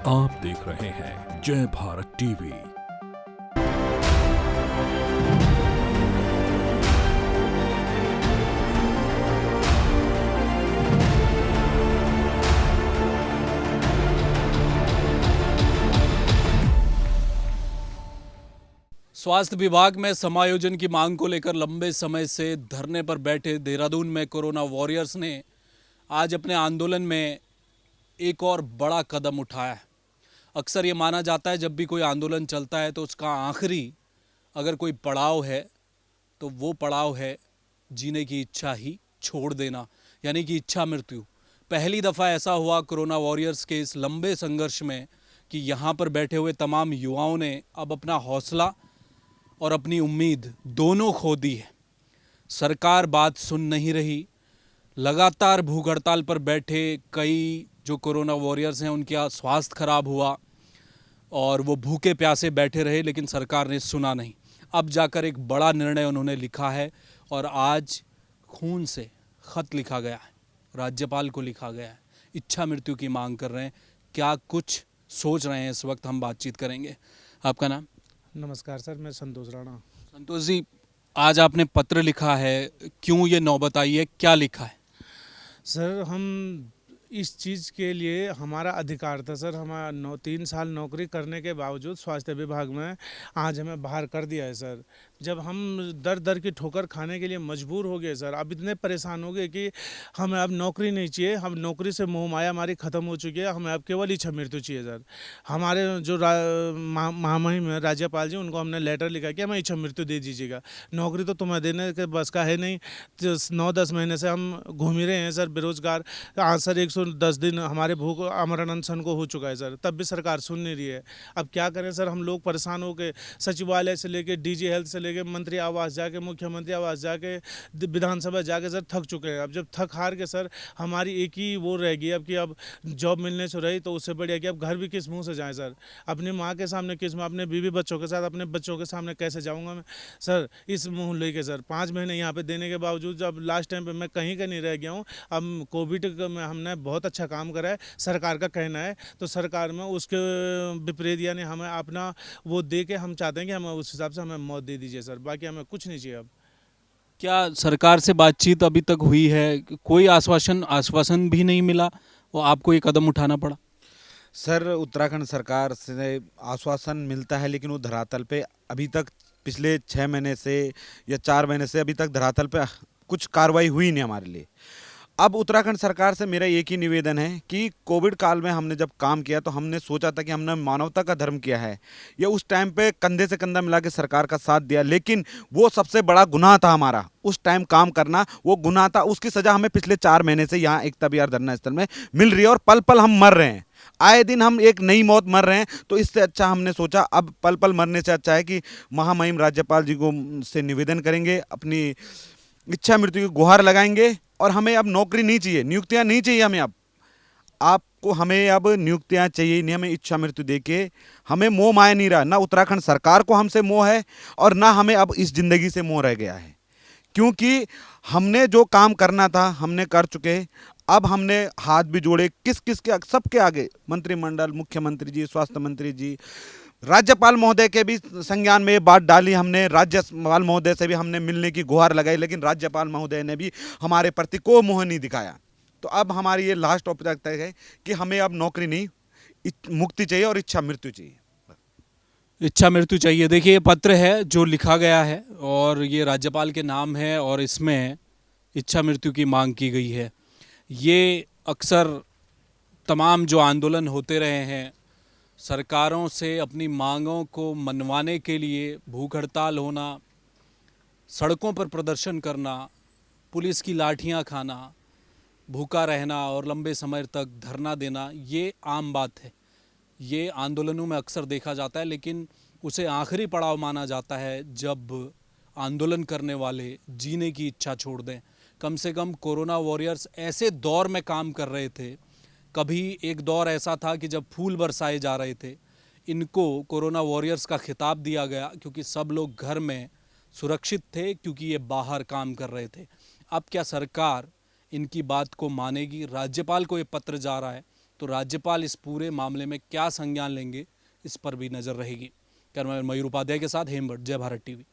आप देख रहे हैं जय भारत टीवी। स्वास्थ्य विभाग में समायोजन की मांग को लेकर लंबे समय से धरने पर बैठे देहरादून में कोरोना वॉरियर्स ने आज अपने आंदोलन में एक और बड़ा कदम उठाया है। अक्सर ये माना जाता है जब भी कोई आंदोलन चलता है तो उसका आखिरी अगर कोई पड़ाव है तो वो पड़ाव है जीने की इच्छा ही छोड़ देना, यानी कि इच्छा मृत्यु। पहली दफ़ा ऐसा हुआ कोरोना वॉरियर्स के इस लंबे संघर्ष में कि यहाँ पर बैठे हुए तमाम युवाओं ने अब अपना हौसला और अपनी उम्मीद दोनों खो दी है। सरकार बात सुन नहीं रही। लगातार भूख हड़ताल पर बैठे कई जो कोरोना वॉरियर्स हैं उनका स्वास्थ्य खराब हुआ और वो भूखे प्यासे बैठे रहे, लेकिन सरकार ने सुना नहीं। अब जाकर एक बड़ा निर्णय उन्होंने लिखा है और आज खून से खत लिखा गया है, राज्यपाल को लिखा गया है, इच्छा मृत्यु की मांग कर रहे हैं। क्या कुछ सोच रहे हैं इस वक्त हम बातचीत करेंगे। आपका नाम? नमस्कार सर, मैं संतोष राणा। संतोष जी, आज आपने पत्र लिखा है, क्यों ये नौबत आई है, क्या लिखा है? सर, हम इस चीज़ के लिए हमारा अधिकार था सर। हमारा 3 साल नौकरी करने के बावजूद स्वास्थ्य विभाग में आज हमें बाहर कर दिया है सर। जब हम दर दर की ठोकर खाने के लिए मजबूर हो गए सर, अब इतने परेशान हो गए कि हमें अब नौकरी नहीं चाहिए। हम नौकरी से मोह माया हमारी ख़त्म हो चुकी है। हमें अब केवल इच्छा मृत्यु चाहिए सर। हमारे जो महामहिम है राज्यपाल जी, उनको हमने लेटर लिखा कि हमें इच्छा मृत्यु दे दीजिएगा। नौकरी तो तुम्हें देने के बस का है नहीं। 9-10 महीने से हम घूम ही रहे हैं सर बेरोजगार। आज सर 110 दिन हमारे भूख आमरण अनशन को हो चुका है सर, तब भी सरकार सुन नहीं रही है। अब क्या करें सर, हम लोग परेशान हो के सचिवालय से लेके डीजी हेल्थ से लेके मंत्री आवास जाके, मुख्यमंत्री आवास जाके, विधानसभा जाके सर थक चुके हैं। अब जब थक हार के सर हमारी एक ही वो रह गई अब कि अब जॉब मिलने से रही तो उससे बढ़िया कि अब घर भी किस मुंह से जाएं सर। अपनी माँ के सामने किस, मैं अपने बीवी बच्चों के साथ अपने बच्चों के सामने कैसे जाऊँगा मैं सर इस मुँह लेके सर। 5 महीने यहाँ पे देने के बावजूद जब लास्ट टाइम पे मैं कहीं का नहीं रह गया हूँ। अब कोविड में हमने बहुत अच्छा काम करा है, सरकार का कहना है, तो सरकार में उसके विपरीत यानी हमें अपना वो दे के हम चाहते हैं कि हमें उस हिसाब से हमें मौत दे दीजिए सर। बाकी हमें कुछ नहीं चाहिए अब। क्या सरकार से बातचीत अभी तक हुई है? कोई आश्वासन भी नहीं मिला और आपको ये कदम उठाना पड़ा? सर, उत्तराखंड सरकार से आश्वासन मिलता है, लेकिन वो धरातल पे अभी तक पिछले 6 महीने से या 4 महीने से अभी तक धरातल पे कुछ कार्रवाई हुई नहीं हमारे लिए। अब उत्तराखंड सरकार से मेरा एक ही निवेदन है कि कोविड काल में हमने जब काम किया तो हमने सोचा था कि हमने मानवता का धर्म किया है, या उस टाइम पे कंधे से कंधा मिला के सरकार का साथ दिया, लेकिन वो सबसे बड़ा गुनाह था हमारा। उस टाइम काम करना वो गुनाह था, उसकी सज़ा हमें पिछले 4 महीने से यहाँ एकता विहार धरना स्थल में मिल रही है और पल पल हम मर रहे हैं। आए दिन हम एक नई मौत मर रहे हैं। तो इससे अच्छा हमने सोचा अब पल पल मरने से अच्छा है कि महामहिम राज्यपाल जी को से निवेदन करेंगे, अपनी इच्छा मृत्यु की गुहार लगाएंगे और हमें अब नौकरी नहीं चाहिए, नियुक्तियां नहीं चाहिए हमें। अब आपको हमें अब नियुक्तियां चाहिए नहीं, हमें इच्छा मृत्यु देके हमें मोह माया नहीं रहा। ना उत्तराखंड सरकार को हमसे मोह है और ना हमें अब इस जिंदगी से मोह रह गया है, क्योंकि हमने जो काम करना था हमने कर चुके। अब हमने हाथ भी जोड़े किस किस के सबके आगे, मंत्रिमंडल, मुख्यमंत्री जी, स्वास्थ्य मंत्री जी, राज्यपाल महोदय के भी संज्ञान में ये बात डाली हमने। राज्यपाल महोदय से भी हमने मिलने की गुहार लगाई, लेकिन राज्यपाल महोदय ने भी हमारे प्रति कोई मोह नहीं दिखाया। तो अब हमारी ये लास्ट औपचारिकता है कि हमें अब नौकरी नहीं, मुक्ति चाहिए और इच्छा मृत्यु चाहिए। इच्छा मृत्यु चाहिए। देखिए, ये पत्र है जो लिखा गया है और ये राज्यपाल के नाम है और इसमें इच्छा मृत्यु की मांग की गई है। ये अक्सर तमाम जो आंदोलन होते रहे हैं, सरकारों से अपनी मांगों को मनवाने के लिए भूख हड़ताल होना, सड़कों पर प्रदर्शन करना, पुलिस की लाठियां खाना, भूखा रहना और लंबे समय तक धरना देना, ये आम बात है। ये आंदोलनों में अक्सर देखा जाता है, लेकिन उसे आखिरी पड़ाव माना जाता है जब आंदोलन करने वाले जीने की इच्छा छोड़ दें। कम से कम कोरोना वॉरियर्स ऐसे दौर में काम कर रहे थे। कभी एक दौर ऐसा था कि जब फूल बरसाए जा रहे थे, इनको कोरोना वॉरियर्स का खिताब दिया गया क्योंकि सब लोग घर में सुरक्षित थे, क्योंकि ये बाहर काम कर रहे थे। अब क्या सरकार इनकी बात को मानेगी? राज्यपाल को ये पत्र जा रहा है, तो राज्यपाल इस पूरे मामले में क्या संज्ञान लेंगे, इस पर भी नज़र रहेगी। कैमरामैन मयूर उपाध्याय के साथ हेमभट्ट, जय भारत टीवी।